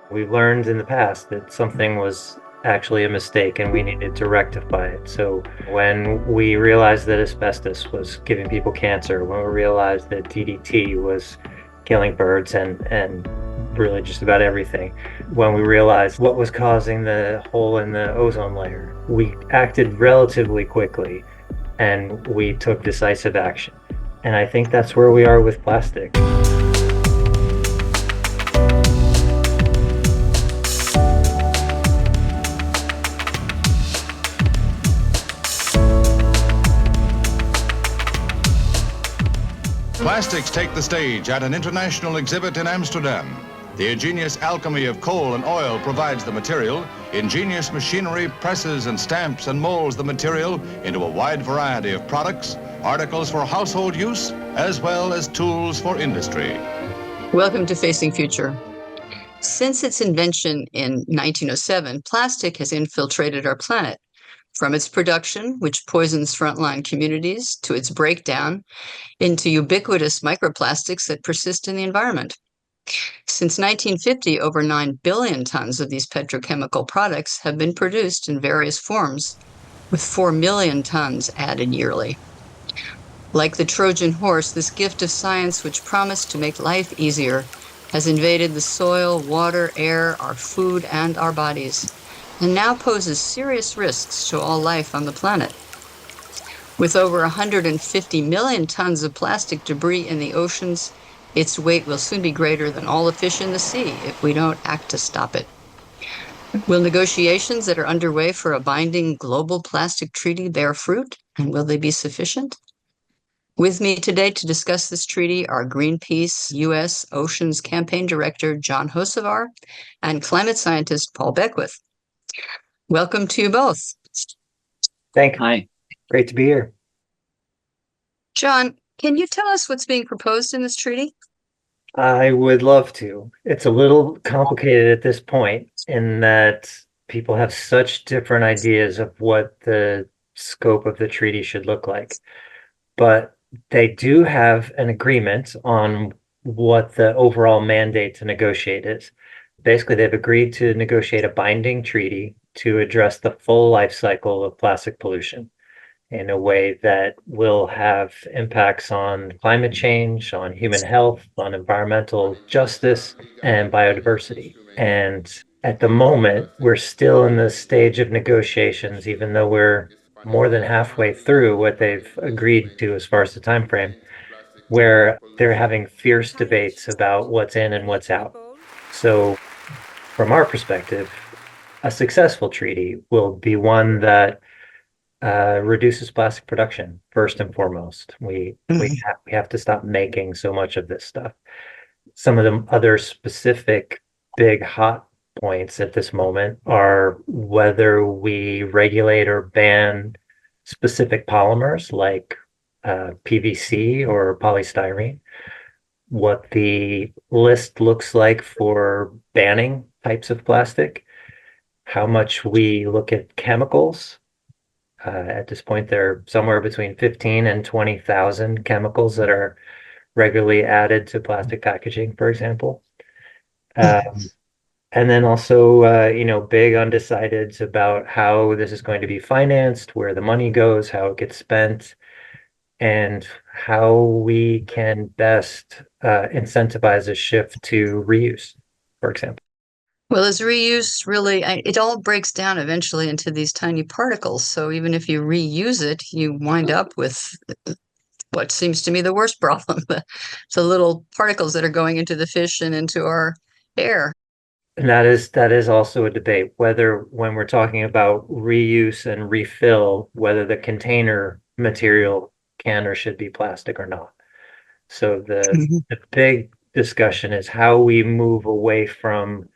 We learned in the past that something was actually a mistake and we needed to rectify it. So when we realized that asbestos was giving people cancer, when we realized that DDT was killing birds and really just about everything, when we realized what was causing the hole in the ozone layer, we acted relatively quickly and we took decisive action. And I think that's where we are with plastic. Plastics take the stage at an international exhibit in Amsterdam. The ingenious alchemy of coal and oil provides the material. Ingenious machinery presses and stamps and molds the material into a wide variety of products, articles for household use, as well as tools for industry. Welcome to Facing Future. Since its invention in 1907, plastic has infiltrated our planet. From its production, which poisons frontline communities, to its breakdown into ubiquitous microplastics that persist in the environment. Since 1950, over 9 billion tons of these petrochemical products have been produced in various forms, with 4 million tons added yearly. Like the Trojan horse, this gift of science, which promised to make life easier, has invaded the soil, water, air, our food, and our bodies, and now poses serious risks to all life on the planet. With over 150 million tons of plastic debris in the oceans, its weight will soon be greater than all the fish in the sea if we don't act to stop it. Will negotiations that are underway for a binding global plastic treaty bear fruit, and will they be sufficient? With me today to discuss this treaty are Greenpeace U.S. Oceans Campaign Director John Hocevar and climate scientist Paul Beckwith. Welcome to you both. Thank you. Hi. Great to be here. John, can you tell us what's being proposed in this treaty? I would love to. It's a little complicated at this point in that people have such different ideas of what the scope of the treaty should look like. But they do have an agreement on what the overall mandate to negotiate is. Basically, they've agreed to negotiate a binding treaty to address the full life cycle of plastic pollution in a way that will have impacts on climate change, on human health, on environmental justice, and biodiversity. And at the moment, we're still in the stage of negotiations, even though we're more than halfway through what they've agreed to as far as the time frame, where they're having fierce debates about what's in and what's out. So from our perspective, a successful treaty will be one that reduces plastic production first and foremost. We have to stop making so much of this stuff. Some of the other specific big hot points at this moment are whether we regulate or ban specific polymers like PVC or polystyrene, what the list looks like for banning types of plastic, how much we look at chemicals. At this point, there are somewhere between 15 and 20,000 chemicals that are regularly added to plastic packaging, for example. And then also, big undecideds about how this is going to be financed, where the money goes, how it gets spent, and how we can best incentivize a shift to reuse, for example. Well, is reuse really, it all breaks down eventually into these tiny particles. So even if you reuse it, you wind up with what seems to me the worst problem, the little particles that are going into the fish and into our air. And that is also a debate, whether when we're talking about reuse and refill, whether the container material can or should be plastic or not. So the big discussion is how we move away from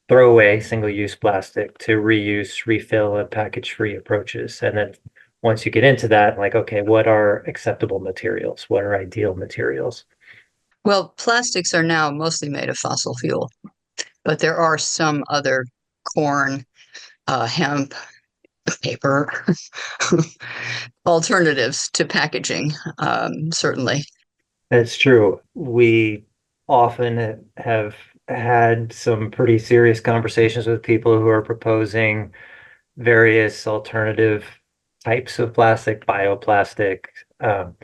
throwaway single-use plastic to reuse, refill, and package-free approaches. And then once you get into that, like, okay, what are acceptable materials? What are ideal materials? Well, plastics are now mostly made of fossil fuel, but there are some other corn, hemp, paper alternatives to packaging, certainly. That's true. We often have had some pretty serious conversations with people who are proposing various alternative types of plastic, bioplastic. Um,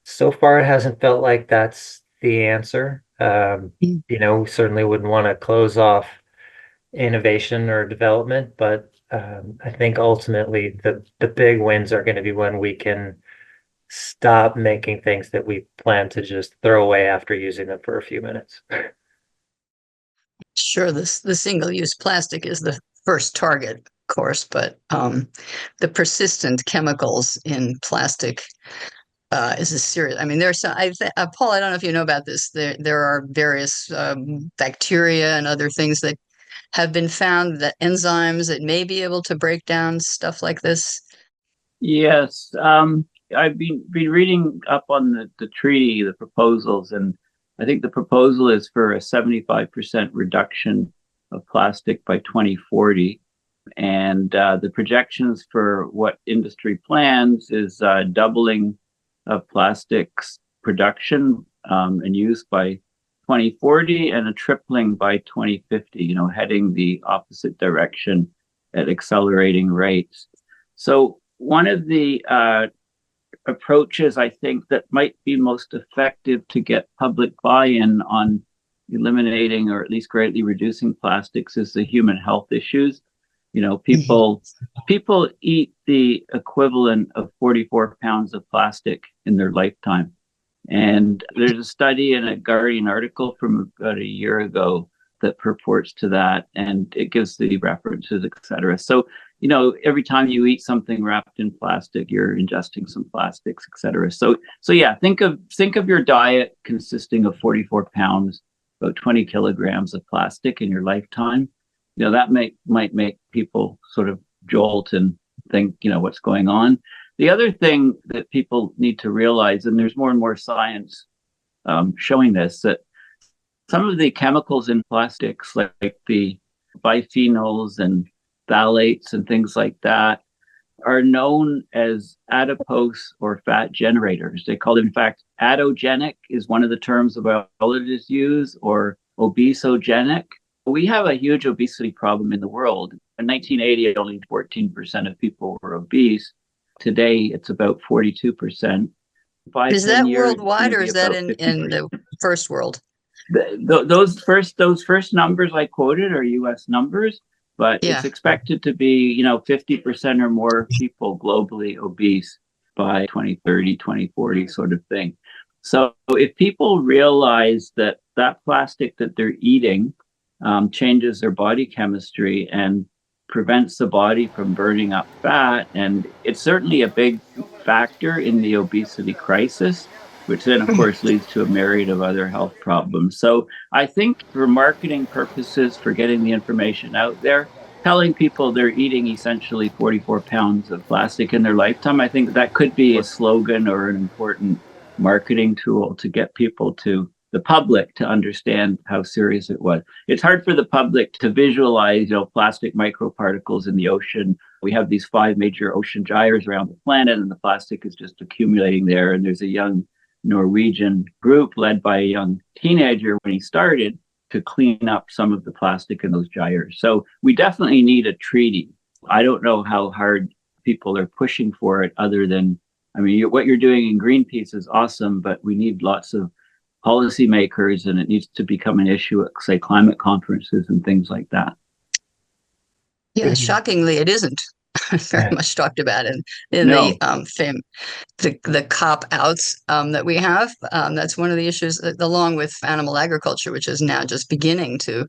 so far, it hasn't felt like that's the answer. Mm. We certainly wouldn't want to close off innovation or development, but I think ultimately the big wins are going to be when we can stop making things that we plan to just throw away after using them for a few minutes. Sure, the single-use plastic is the first target, of course, but the persistent chemicals in plastic is a serious. I mean, there's some. Paul, I don't know if you know about this. There are various bacteria and other things that have been found, that enzymes that may be able to break down stuff like this. Yes, I've been reading up on the treaty, the proposals, and I think the proposal is for a 75% reduction of plastic by 2040. And the projections for what industry plans is doubling of plastics production and use by 2040 and a tripling by 2050, heading the opposite direction at accelerating rates. So one of the approaches I think that might be most effective to get public buy-in on eliminating or at least greatly reducing plastics is the human health issues. People eat the equivalent of 44 pounds of plastic in their lifetime. And there's a study in a Guardian article from about a year ago that purports to that, and it gives the references, et cetera. So, every time you eat something wrapped in plastic, you're ingesting some plastics, et cetera. So yeah, think of your diet consisting of 44 pounds, about 20 kilograms of plastic in your lifetime. That might make people sort of jolt and think, what's going on. The other thing that people need to realize, and there's more and more science showing this, that some of the chemicals in plastics, like the biphenyls and phthalates and things like that, are known as adipose or fat generators. They call it, in fact, adogenic is one of the terms biologists use, or obesogenic. We have a huge obesity problem in the world. In 1980, only 14% of people were obese. Today, it's about 42%. Is that worldwide, or is that in the first world? Those first numbers I quoted are U.S. numbers, but it's expected to be 50% or more people globally obese by 2030, 2040 sort of thing. So if people realize that plastic that they're eating changes their body chemistry and prevents the body from burning up fat, and it's certainly a big factor in the obesity crisis, which then of course leads to a myriad of other health problems. So I think for marketing purposes, for getting the information out there, telling people they're eating essentially 44 pounds of plastic in their lifetime, I think that could be a slogan or an important marketing tool to get people the public to understand how serious it was. It's hard for the public to visualize, plastic microparticles in the ocean. We have these 5 major ocean gyres around the planet, and the plastic is just accumulating there. And there's a young Norwegian group led by a young teenager when he started to clean up some of the plastic in those gyres. So we definitely need a treaty. I don't know how hard people are pushing for it, other than, what you're doing in Greenpeace is awesome, but we need lots of policymakers, and it needs to become an issue at, say, climate conferences and things like that. Yeah, shockingly, it isn't very much talked about in the cop outs that we have. That's one of the issues, along with animal agriculture, which is now just beginning to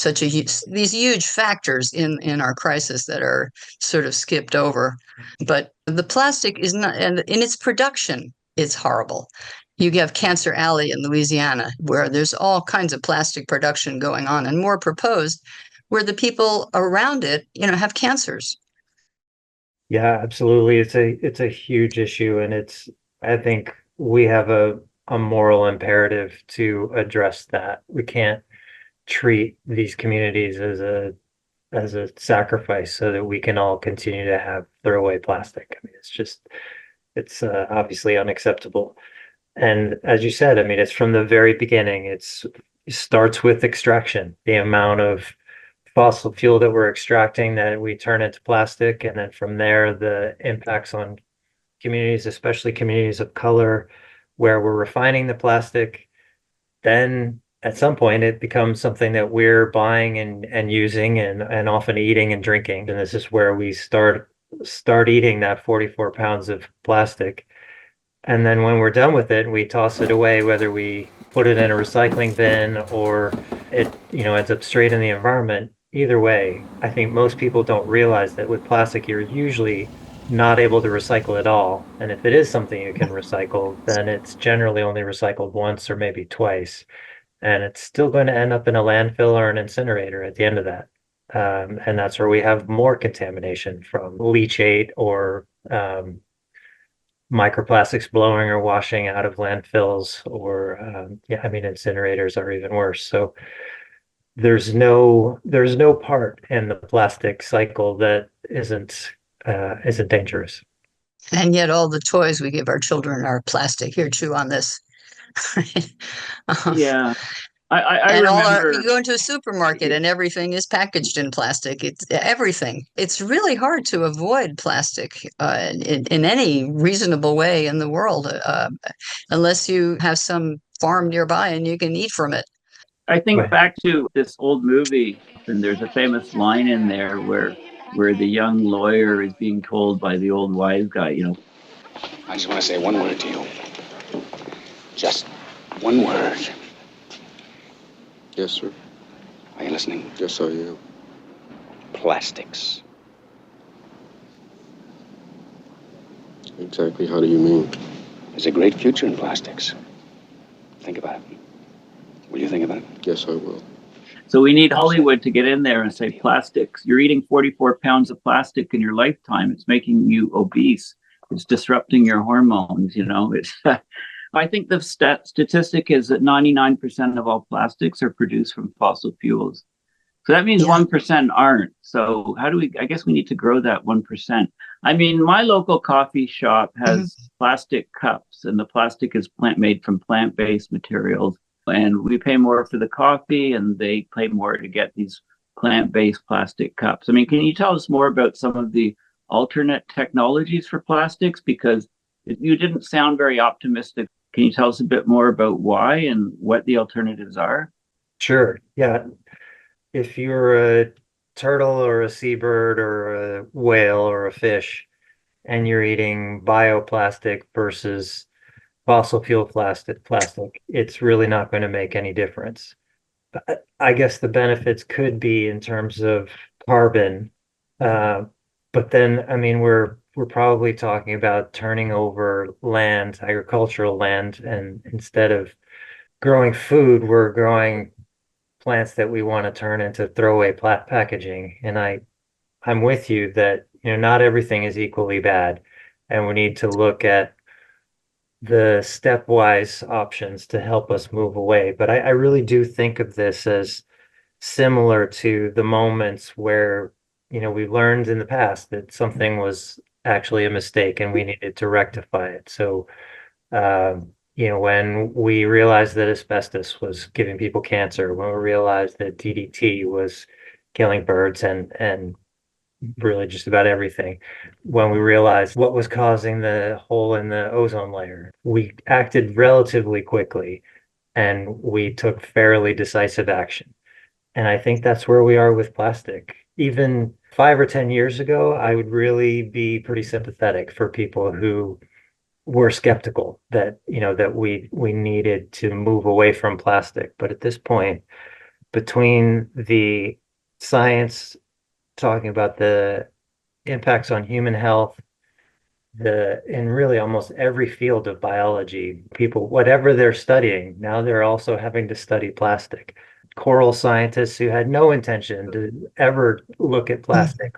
these huge factors in our crisis that are sort of skipped over. But the plastic is not, and in its production, it's horrible. You have Cancer Alley in Louisiana, where there's all kinds of plastic production going on, and more proposed, where the people around it, have cancers. Yeah, absolutely. It's a huge issue, and I think we have a moral imperative to address that. We can't treat these communities as a sacrifice so that we can all continue to have throwaway plastic. It's obviously unacceptable. And as you said, it's from the very beginning. It's starts with extraction, the amount of fossil fuel that we're extracting that we turn into plastic. And then from there, the impacts on communities, especially communities of color, where we're refining the plastic. Then at some point it becomes something that we're buying and using and often eating and drinking. And this is where we start eating that 44 pounds of plastic. And then when we're done with it, we toss it away, whether we put it in a recycling bin or it, ends up straight in the environment. Either way, I think most people don't realize that with plastic, you're usually not able to recycle at all. And if it is something you can recycle, then it's generally only recycled once or maybe twice. And it's still going to end up in a landfill or an incinerator at the end of that. And that's where we have more contamination from leachate or microplastics blowing or washing out of landfills, or incinerators are even worse. So there's no part in the plastic cycle that isn't dangerous. And yet all the toys we give our children are plastic. Here, chew on this. Yeah. I and remember you go into a supermarket and everything is packaged in plastic. It's everything. It's really hard to avoid plastic in any reasonable way in the world, unless you have some farm nearby and you can eat from it. I think back to this old movie, and there's a famous line in there where the young lawyer is being told by the old wise guy, I just want to say one word to you. Just one word. Yes, sir. Are you listening? Yes, I am. Plastics. Exactly how do you mean? There's a great future in plastics. Think about it. Will you think about it? Yes, I will. So we need Hollywood to get in there and say, plastics. You're eating 44 pounds of plastic in your lifetime. It's making you obese. It's disrupting your hormones. It's. I think the statistic is that 99% of all plastics are produced from fossil fuels. So that means 1% aren't. So I guess we need to grow that 1%. I mean, my local coffee shop has plastic cups, and the plastic is made from plant-based materials. And we pay more for the coffee, and they pay more to get these plant-based plastic cups. I mean, can you tell us more about some of the alternate technologies for plastics? Because you didn't sound very optimistic. Can you tell us a bit more about why and what the alternatives are? Sure. Yeah. If you're a turtle or a seabird or a whale or a fish, and you're eating bioplastic versus fossil fuel plastic, it's really not going to make any difference. I guess the benefits could be in terms of carbon, but then, I mean, we're probably talking about turning over land, agricultural land, and instead of growing food, we're growing plants that we want to turn into throwaway packaging. And I'm with you that, not everything is equally bad, and we need to look at the stepwise options to help us move away. But I really do think of this as similar to the moments where, we learned in the past that something was actually a mistake and we needed to rectify it. So, when we realized that asbestos was giving people cancer, when we realized that DDT was killing birds and really just about everything, when we realized what was causing the hole in the ozone layer, we acted relatively quickly and we took fairly decisive action. And I think that's where we are with plastic. Even 5 or 10 years ago, I would really be pretty sympathetic for people who were skeptical that, that we needed to move away from plastic. But at this point, between the science talking about the impacts on human health, in really almost every field of biology, people, whatever they're studying, now they're also having to study plastic. Coral scientists who had no intention to ever look at plastic,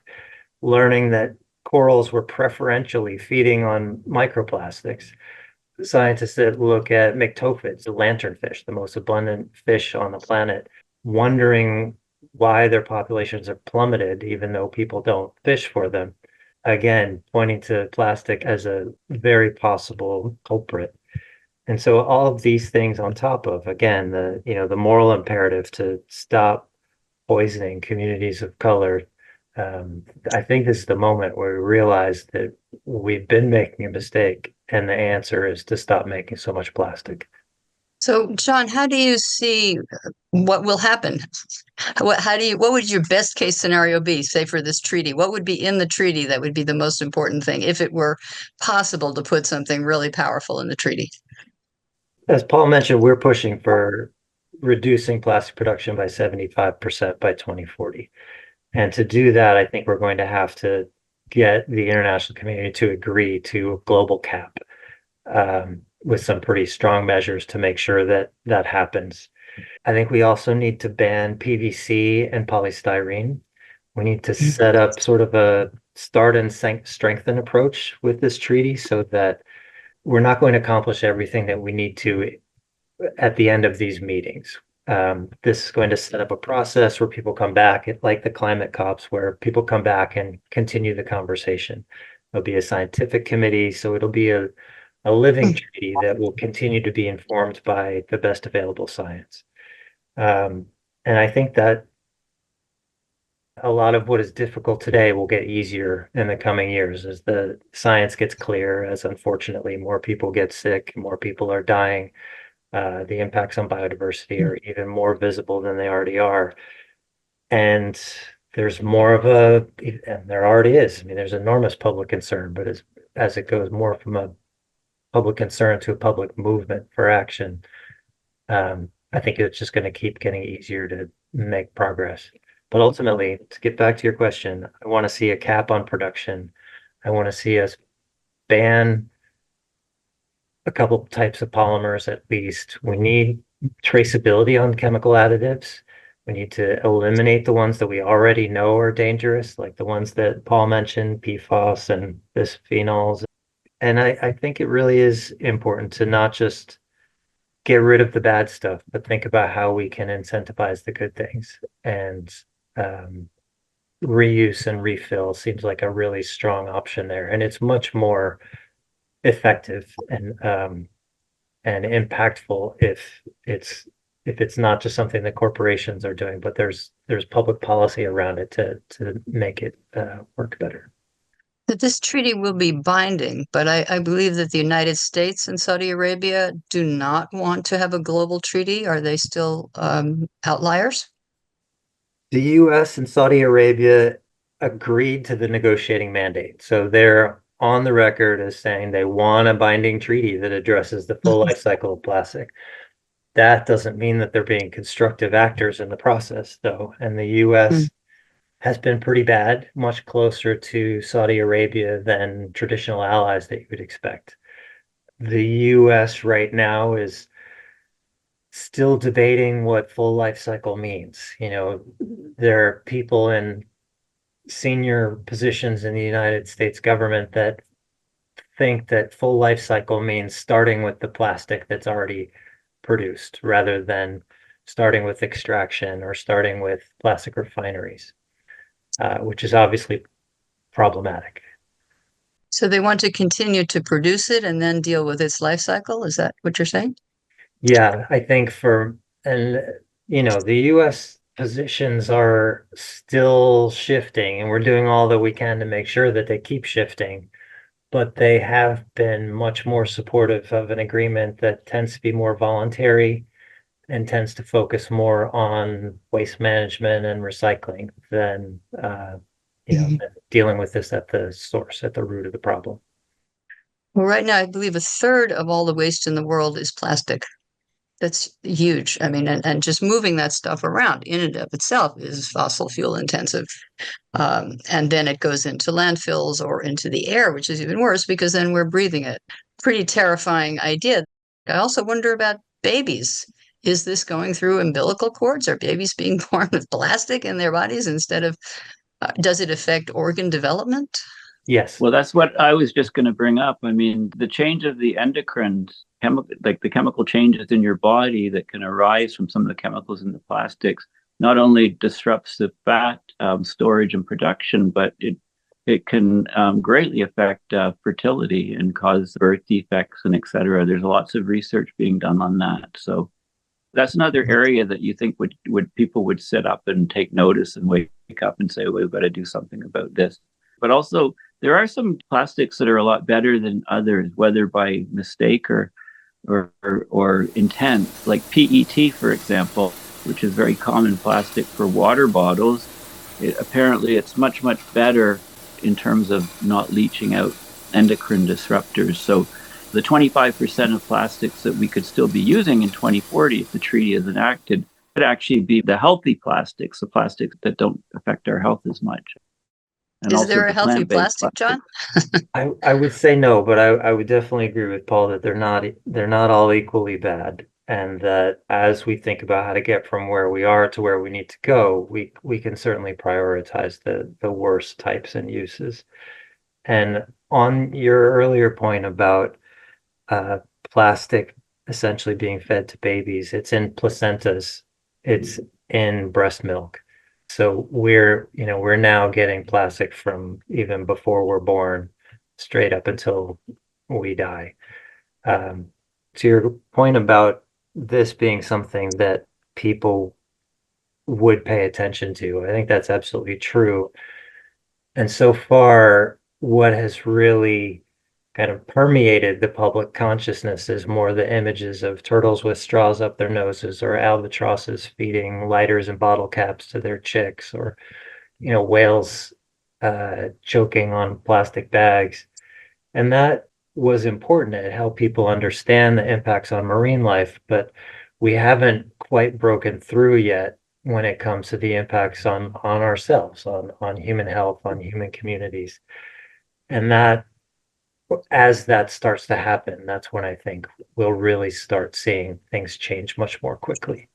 learning that corals were preferentially feeding on microplastics. Scientists that look at myctophids, the lanternfish, the most abundant fish on the planet, wondering why their populations are plummeted, even though people don't fish for them. Again, pointing to plastic as a very possible culprit. And so all of these things on top of, again, the moral imperative to stop poisoning communities of color. I think this is the moment where we realize that we've been making a mistake, and the answer is to stop making so much plastic. So, John, how do you see what will happen? What would your best case scenario be, say, for this treaty? What would be in the treaty that would be the most important thing if it were possible to put something really powerful in the treaty? As Paul mentioned, we're pushing for reducing plastic production by 75% by 2040. And to do that, I think we're going to have to get the international community to agree to a global cap, with some pretty strong measures to make sure that that happens. I think we also need to ban PVC and polystyrene. We need to set up sort of a start and strengthen approach with this treaty so that we're not going to accomplish everything that we need to at the end of these meetings. This is going to set up a process where people come back, like the climate COPs, where people come back and continue the conversation. There'll be a scientific committee, so it'll be a living treaty that will continue to be informed by the best available science. And I think that a lot of what is difficult today will get easier in the coming years as the science gets clear, as unfortunately more people get sick, more people are dying. The impacts on biodiversity are even more visible than they already are. And there's more of and there already is. I mean, there's enormous public concern, but as it goes more from a public concern to a public movement for action, I think it's just going to keep getting easier to make progress. But ultimately, to get back to your question, I want to see a cap on production. I want to see us ban a couple types of polymers at least. We need traceability on chemical additives. We need to eliminate the ones that we already know are dangerous, like the ones that Paul mentioned, PFAS and bisphenols. And I think it really is important to not just get rid of the bad stuff, but think about how we can incentivize the good things. And reuse and refill seems like a really strong option there. And it's much more effective and impactful if it's not just something that corporations are doing, but there's public policy around it to make it work better. That this treaty will be binding, but I believe that the United States and Saudi Arabia do not want to have a global treaty. Are they still outliers? The US and Saudi Arabia agreed to the negotiating mandate. So they're on the record as saying they want a binding treaty that addresses the full life cycle of plastic. That doesn't mean that they're being constructive actors in the process, though. And the US has been pretty bad, much closer to Saudi Arabia than traditional allies that you would expect. The US right now is still debating what full life cycle means. There are people in senior positions in the United States government that think that full life cycle means starting with the plastic that's already produced rather than starting with extraction or starting with plastic refineries, which is obviously problematic. So they want to continue to produce it and then deal with its life cycle? Is that what you're saying? Yeah, I think the US positions are still shifting, and we're doing all that we can to make sure that they keep shifting. But they have been much more supportive of an agreement that tends to be more voluntary and tends to focus more on waste management and recycling than dealing with this at the source, at the root of the problem. Well, right now, I believe a third of all the waste in the world is plastic. That's huge. I mean, and just moving that stuff around in and of itself is fossil fuel intensive. And then it goes into landfills or into the air, which is even worse because then we're breathing it. Pretty terrifying idea. I also wonder about babies. Is this going through umbilical cords? Are babies being born with plastic in their bodies instead of, does it affect organ development? Yes. Well, that's what I was just going to bring up. I mean, the change of the endocrine like the chemical changes in your body that can arise from some of the chemicals in the plastics, not only disrupts the fat storage and production, but it it can greatly affect fertility and cause birth defects and etc. There's lots of research being done on that. So that's another area that you think would people would sit up and take notice and wake up and say, well, we've got to do something about this. But also, there are some plastics that are a lot better than others, whether by mistake or intent, like PET, for example, which is very common plastic for water bottles. Apparently, it's much, much better in terms of not leaching out endocrine disruptors. So the 25% of plastics that we could still be using in 2040 if the treaty is enacted could actually be the healthy plastics, the plastics that don't affect our health as much. And Is also there a the healthy plant-based plastic, John? I would say no, but I would definitely agree with Paul that they're not all equally bad. And that as we think about how to get from where we are to where we need to go, we can certainly prioritize the worst types and uses. And on your earlier point about plastic essentially being fed to babies, it's in placentas, it's in breast milk. So we're now getting plastic from even before we're born, straight up until we die. To your point about this being something that people would pay attention to, I think that's absolutely true. And so far, what has really kind of permeated the public consciousness is more the images of turtles with straws up their noses, or albatrosses feeding lighters and bottle caps to their chicks, or whales choking on plastic bags. And that was important. It helped people understand the impacts on marine life, but we haven't quite broken through yet when it comes to the impacts on ourselves, on human health, on human communities. And that, as that starts to happen, that's when I think we'll really start seeing things change much more quickly.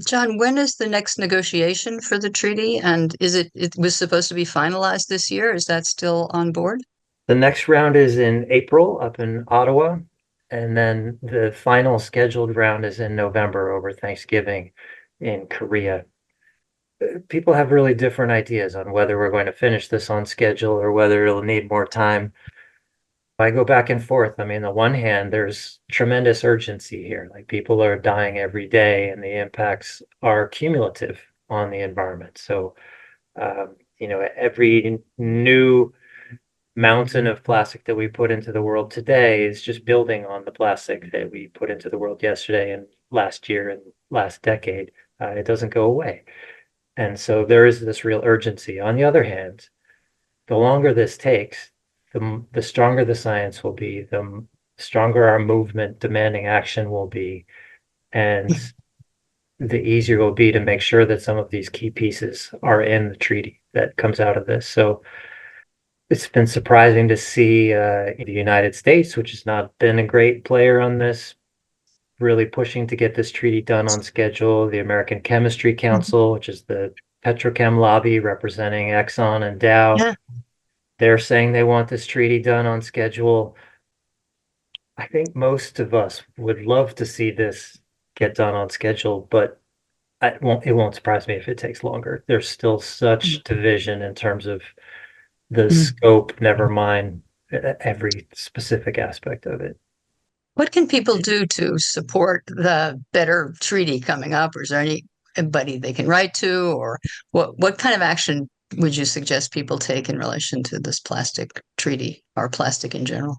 John, when is the next negotiation for the treaty? And it was supposed to be finalized this year? Is that still on board? The next round is in April up in Ottawa, and then the final scheduled round is in November over Thanksgiving in Korea. People have really different ideas on whether we're going to finish this on schedule or whether it'll need more time. I go back and forth. I mean, on the one hand, there's tremendous urgency here. Like, people are dying every day, and the impacts are cumulative on the environment. So, every new mountain of plastic that we put into the world today is just building on the plastic that we put into the world yesterday and last year and last decade. It doesn't go away. And so there is this real urgency. On the other hand, the longer this takes, the stronger the science will be, the stronger our movement demanding action will be, and the easier it will be to make sure that some of these key pieces are in the treaty that comes out of this. So it's been surprising to see the United States, which has not been a great player on this, really pushing to get this treaty done on schedule. The American Chemistry Council, which is the petrochem lobby representing Exxon and Dow, Yeah. they're saying they want this treaty done on schedule. I think most of us would love to see this get done on schedule, but it won't surprise me if it takes longer. There's still such division in terms of the scope, never mind every specific aspect of it. What can people do to support the better treaty coming up? Or is there anybody they can write to? Or what kind of action would you suggest people take in relation to this plastic treaty, or plastic in general?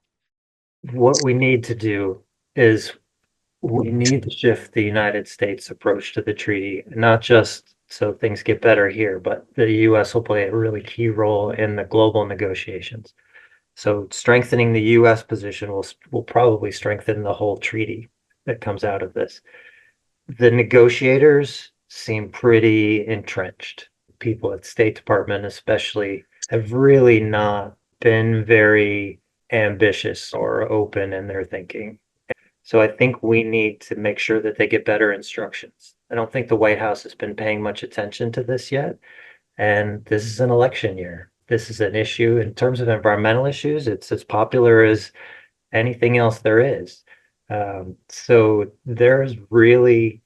What we need to do is we need to shift the United States approach to the treaty, not just so things get better here, but the US will play a really key role in the global negotiations. So strengthening the US position will probably strengthen the whole treaty that comes out of this. The negotiators seem pretty entrenched. People at State Department especially have really not been very ambitious or open in their thinking. So I think we need to make sure that they get better instructions. I don't think the White House has been paying much attention to this yet. And this is an election year. This is an issue in terms of environmental issues. It's as popular as anything else there is. So there's really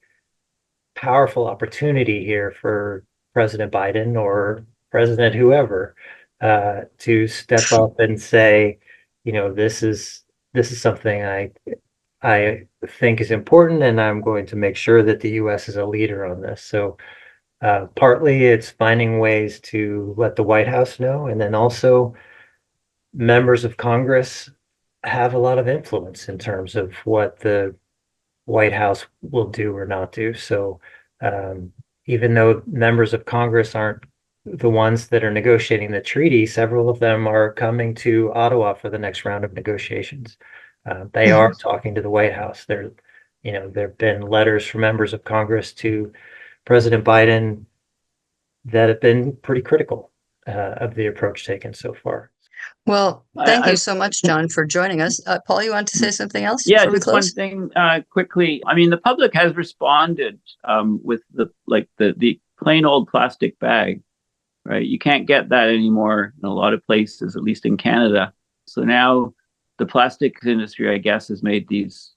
powerful opportunity here for President Biden or President whoever to step up and say, this is something I think is important, and I'm going to make sure that the U.S. is a leader on this. So partly it's finding ways to let the White House know, and then also members of Congress have a lot of influence in terms of what the White House will do or not do. So even though members of Congress aren't the ones that are negotiating the treaty, several of them are coming to Ottawa for the next round of negotiations. They are talking to the White House. There have been letters from members of Congress to President Biden that have been pretty critical of the approach taken so far. Well, thank you so much, John, for joining us. Paul, you want to say something else? Yeah, before we just close? one thing quickly. I mean, the public has responded with the plain old plastic bag, right? You can't get that anymore in a lot of places, at least in Canada. So now the plastics industry, I guess, has made these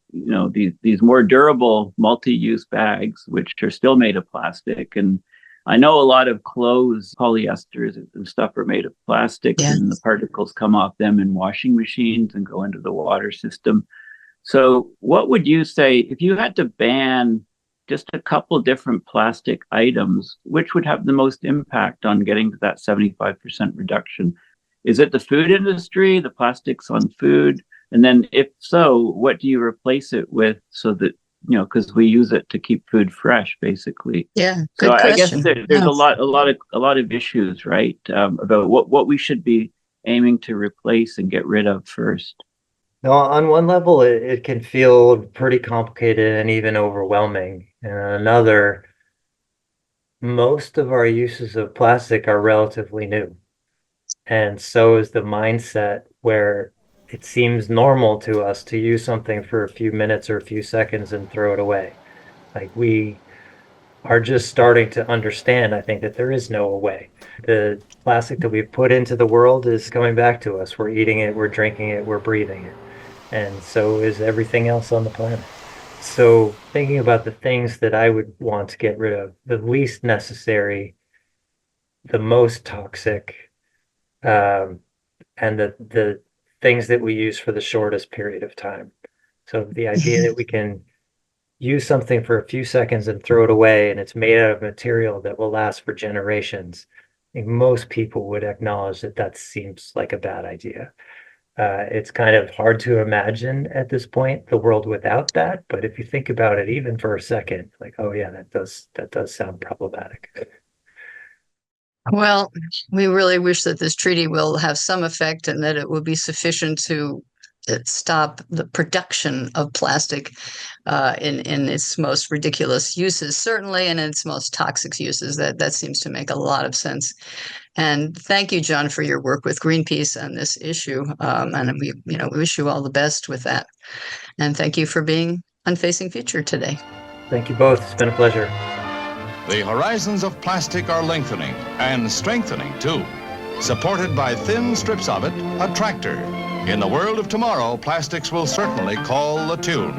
more durable multi-use bags, which are still made of plastic. And I know a lot of clothes, polyesters and stuff are made of plastic, and the particles come off them in washing machines and go into the water system. So what would you say if you had to ban just a couple different plastic items, which would have the most impact on getting to that 75% reduction? Is it the food industry, the plastics on food? And then if so, what do you replace it with so that, because we use it to keep food fresh, basically. Yeah, good question. I guess there's a lot of issues, right, about what we should be aiming to replace and get rid of first. No, on one level, it can feel pretty complicated and even overwhelming. And on another, most of our uses of plastic are relatively new. And so is the mindset where it seems normal to us to use something for a few minutes or a few seconds and throw it away. Like we are just starting to understand, I think, that there is no way. The plastic that we've put into the world is coming back to us. We're eating it, we're drinking it, we're breathing it. And so is everything else on the planet. So thinking about the things that I would want to get rid of, the least necessary, the most toxic, and the things that we use for the shortest period of time. So the idea that we can use something for a few seconds and throw it away, and it's made out of material that will last for generations, I think most people would acknowledge that seems like a bad idea. It's kind of hard to imagine at this point the world without that, but if you think about it even for a second, like, oh yeah, that does sound problematic. Well, we really wish that this treaty will have some effect and that it will be sufficient to stop the production of plastic in its most ridiculous uses, certainly, and in its most toxic uses. That seems to make a lot of sense. And thank you, John, for your work with Greenpeace on this issue. And we wish you all the best with that. And thank you for being on Facing Future today. Thank you both. It's been a pleasure. The horizons of plastic are lengthening and strengthening too, supported by thin strips of it, a tractor. In the world of tomorrow, plastics will certainly call the tune.